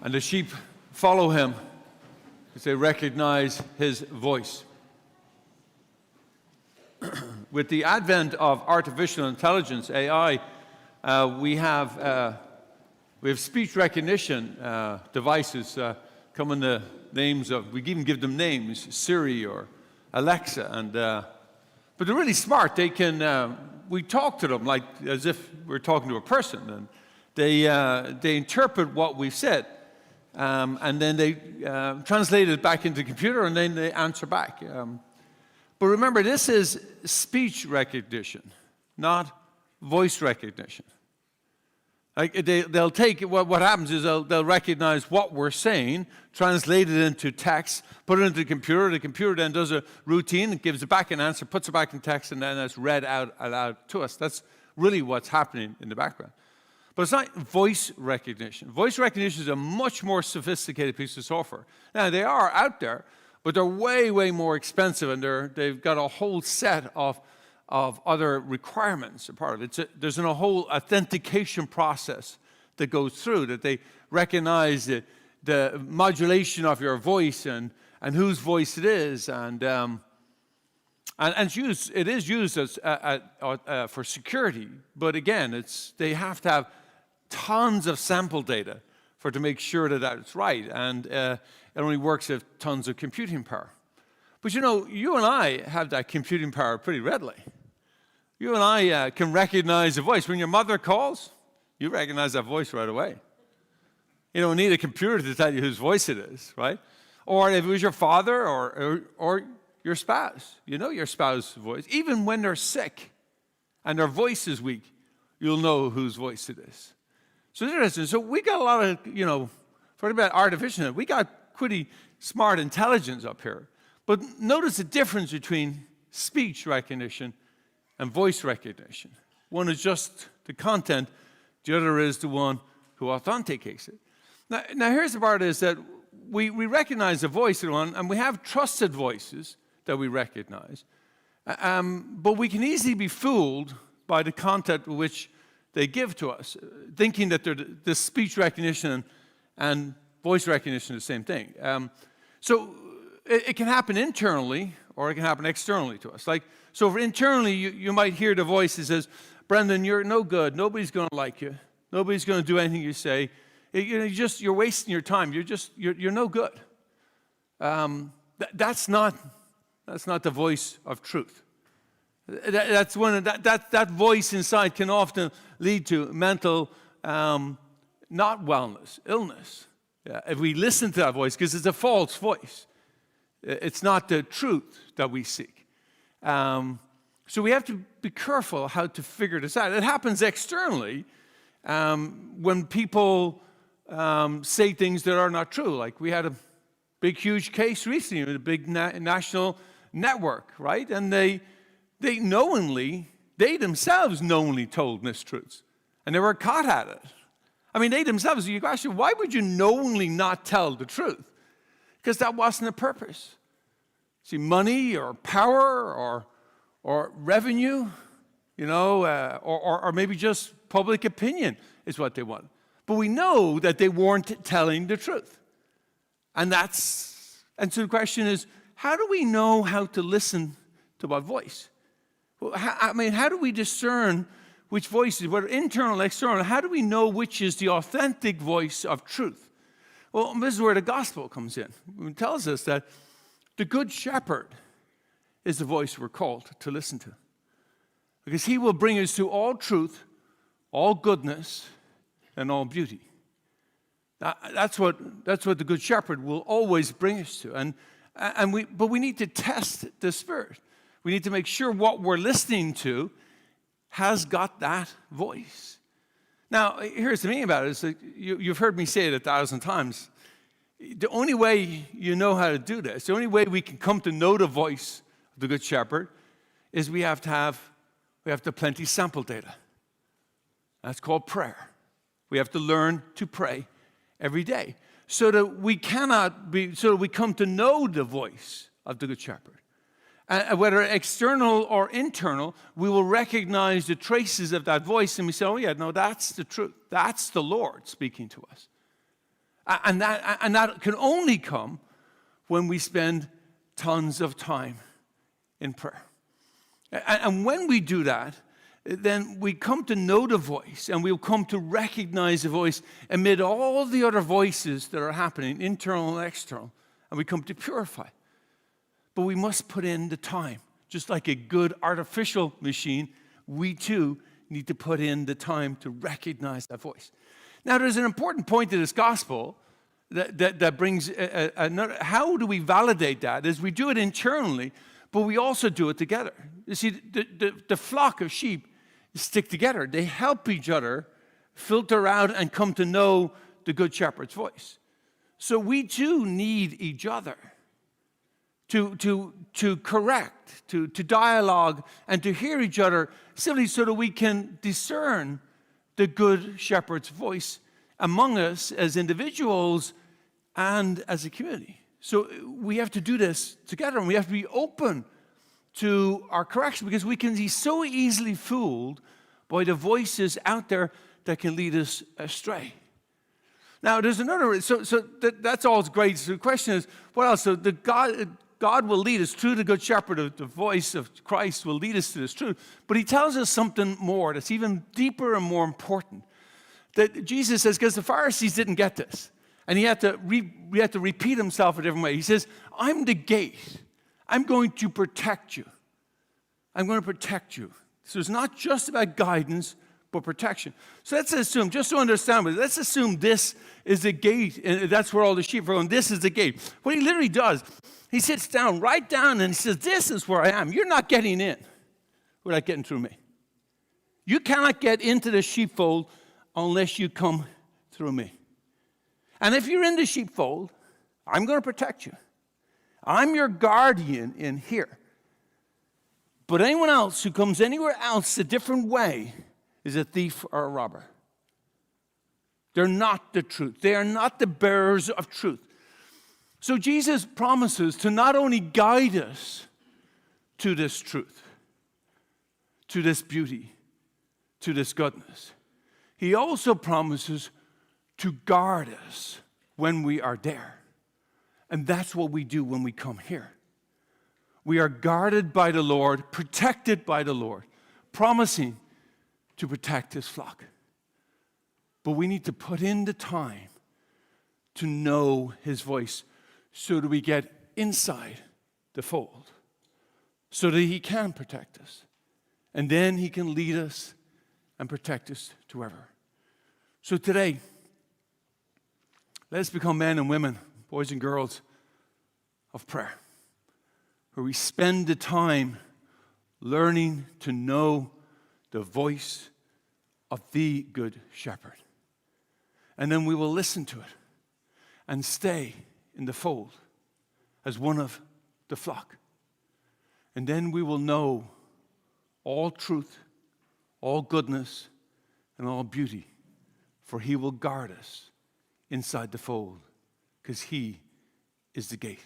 And the sheep follow him because they recognize his voice. With the advent of artificial intelligence, AI, we have speech recognition devices come in the names of, we even give them names, Siri or Alexa, but they're really smart. They can, we talk to them like as if we're talking to a person, and they interpret what we've said, and then they translate it back into the computer, and then they answer back. But remember, this is speech recognition, not voice recognition. Like they'll take what happens is they'll recognize what we're saying, translate it into text, put it into the computer. The computer then does a routine, it gives it back an answer, puts it back in text, and then it's read out aloud to us. That's really what's happening in the background. But it's not voice recognition. Voice recognition is a much more sophisticated piece of software. Now, they are out there, but they're way, way more expensive, and they've got a whole set of other requirements a part of it. There's a whole authentication process that goes through, that they recognize the modulation of your voice and whose voice it is, and it is used as for security. But again, they have to have tons of sample data to make sure that it's right, and it only works with tons of computing power. But you know, you and I have that computing power pretty readily. You and I can recognize a voice. When your mother calls, you recognize that voice right away. You don't need a computer to tell you whose voice it is, right? Or if it was your father or your spouse, you know your spouse's voice. Even when they're sick and their voice is weak, you'll know whose voice it is. So it's interesting. So we got a lot of, forget about artificial, we got pretty smart intelligence up here. But notice the difference between speech recognition and voice recognition. One is just the content, the other is the one who authenticates it. Now here's the part is that we recognize the voice of one, and we have trusted voices that we recognize. But we can easily be fooled by the content which they give to us, thinking that the speech recognition and voice recognition are the same thing. So it can happen internally, or it can happen externally to us. So internally, you might hear the voice that says, Brendan, you're no good. Nobody's going to like you. Nobody's going to do anything you say. You're wasting your time. You're no good. That's not the voice of truth. That voice inside can often lead to mental not wellness, illness. If we listen to that voice, because it's a false voice. It's not the truth that we seek. So we have to be careful how to figure this out. It happens externally when people say things that are not true. Like we had a big, huge case recently with a big national network, right? And they themselves knowingly told mistruths. And they were caught at it. I mean, they themselves, you question, why would you knowingly not tell the truth? Because that wasn't the purpose. See, money or power or revenue, or maybe just public opinion is what they want. But we know that they weren't telling the truth. And so the question is, how do we know how to listen to what voice? Well, how do we discern which voices, whether internal or external, how do we know which is the authentic voice of truth? Well, this is where the gospel comes in. It tells us that the good shepherd is the voice we're called to listen to. Because he will bring us to all truth, all goodness, and all beauty. That's what the good shepherd will always bring us to. But we need to test the Spirit. We need to make sure what we're listening to has got that voice. Now, here's the thing about it, is that you've heard me say it 1,000 times. The only way you know how to do this, the only way we can come to know the voice of the Good Shepherd, is we have to have plenty sample data. That's called prayer. We have to learn to pray every day, so that we come to know the voice of the Good Shepherd. And whether external or internal, we will recognize the traces of that voice, and we say, oh yeah, no, that's the truth. That's the Lord speaking to us. And that can only come when we spend tons of time in prayer. And when we do that, then we come to know the voice, and we'll come to recognize the voice amid all the other voices that are happening, internal and external, and we come to purify. But we must put in the time. Just like a good artificial machine, we too need to put in the time to recognize that voice. Now, there's an important point to this gospel that brings another. How do we validate that? Is we do it internally, but we also do it together. You see, the flock of sheep stick together. They help each other filter out and come to know the good shepherd's voice. So we too need each other to correct, to dialogue, and to hear each other simply so that we can discern the good shepherd's voice among us as individuals and as a community. So we have to do this together, and we have to be open to our correction, because we can be so easily fooled by the voices out there that can lead us astray. Now, there's another, that's all great. So the question is, what else? So God will lead us through the Good Shepherd. The voice of Christ will lead us to this truth. But he tells us something more that's even deeper and more important. That Jesus says, because the Pharisees didn't get this, and he had to repeat himself a different way. He says, I'm the gate. I'm going to protect you. I'm going to protect you. So it's not just about guidance, but protection. So let's assume, just to understand, let's assume this is the gate, and that's where all the sheep are going. This is the gate. What he literally does, he sits down, right down, and he says, this is where I am. You're not getting in without getting through me. You cannot get into the sheepfold unless you come through me. And if you're in the sheepfold, I'm going to protect you. I'm your guardian in here. But anyone else who comes anywhere else a different way is a thief or a robber. They're not the truth. They are not the bearers of truth. So Jesus promises to not only guide us to this truth, to this beauty, to this goodness, he also promises to guard us when we are there. And that's what we do when we come here. We are guarded by the Lord, protected by the Lord, promising to protect his flock. But we need to put in the time to know his voice so that we get inside the fold, so that he can protect us. And then he can lead us and protect us to wherever. So today, let's become men and women, boys and girls, of prayer, where we spend the time learning to know the voice of the Good Shepherd. And then we will listen to it and stay in the fold as one of the flock. And then we will know all truth, all goodness, and all beauty, for he will guard us inside the fold, because he is the gate.